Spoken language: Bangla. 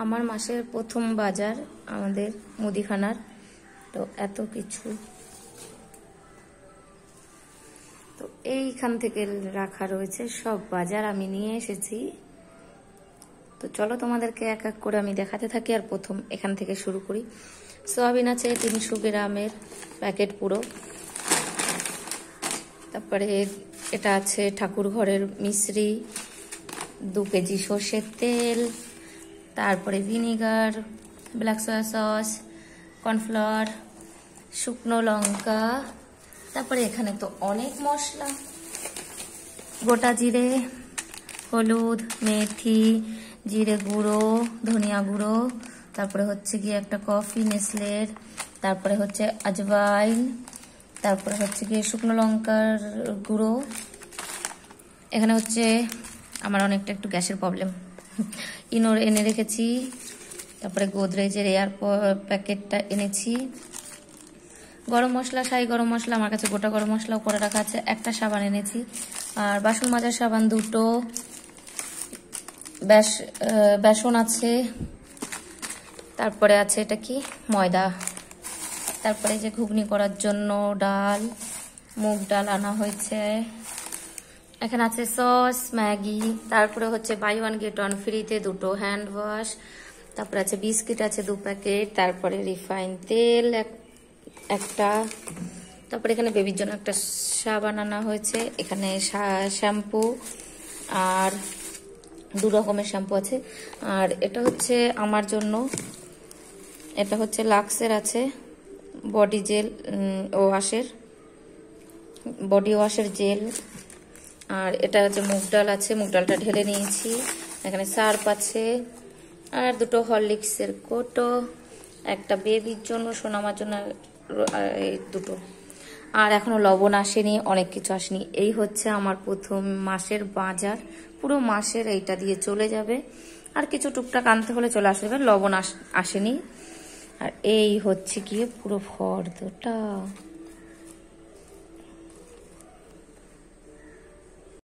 আমার মাসের প্রথম বাজার আমাদের মুদিখানার, তো এত কিছু তো এইখান থেকে রাখা রয়েছে সব বাজার আমি নিয়ে এসেছি। তো চলো তোমাদেরকে এক এক করে আমি দেখাতে থাকি। আর প্রথম এখান থেকে শুরু করি। সয়াবিন আছে 300 গ্রামের প্যাকেট পুরো। তারপরে এটা আছে ঠাকুর ঘরের মিশ্রি, 2 কেজি সর্ষের তেল, তারপরে vinegar, black soya sauce, cornflour, শুকনো লঙ্কা, তারপরে এখানে তো অনেক মশলা, গোটা জিরে, হলুদ, মেথি, জিরে গুঁড়ো, ধনিয়া গুঁড়ো, তারপরে হচ্ছে গিয়ে একটা কফি নেসলের, তারপরে হচ্ছে আজওয়াইন, তারপরে হচ্ছে গিয়ে শুকনো লঙ্কার গুঁড়ো। এখানে হচ্ছে আমার অনেকটা একটু গ্যাসের প্রবলেম, ইনোর এনে রেখেছি। তারপরে গোদরেজের এয়ার প্যাকেটটা এনেছি। গরম মশলা, শাহি গরম মশলা, আমার কাছে গোটা গরম মশলাও করে রাখা আছে। একটা সাবান এনেছি, আর বাসন মাজার সাবান 2টো, বেসন আছে, তারপরে আছে এটা কি ময়দা, তারপরে যে ঘুগনি করার জন্য ডাল, মুগ ডাল আনা হয়েছে। এখানে আছে সস, ম্যাগি, তারপরে হচ্ছে বাই 1 গেট 1 ফ্রিতে 2টো হ্যান্ড ওয়াশ, তারপরে আছে বিস্কিট আছে 2 প্যাকেট, তারপরে রিফাইন তেল একটা, তারপরে এখানে বেবির জন্য একটা সাবান আনা হয়েছে। এখানে শ্যাম্পু আর 2 রকমের শ্যাম্পু আছে। আর এটা হচ্ছে আমার জন্য, এটা হচ্ছে লাক্সের আছে বডি জেল, বডি ওয়াশের জেল। আর এটা হচ্ছে মুগ ডাল আছে, মুগ ডালটা ঢেলে নিয়েছি। এখানে সার্ফ আছে, আর 2টো হরলিক্সের কোটো, একটা বেবির জন্য, সোনামার জন্য 2টো। আর এখনো লবণ আসেনি, অনেক কিছু আসেনি। এই হচ্ছে আমার প্রথম মাসের বাজার, পুরো মাসের এইটা দিয়ে চলে যাবে। আর কিছু টুকটাক আনতে হলে চলে আসবে, লবণ আসেনি। আর এই হচ্ছে গিয়ে পুরো ফর্দটা।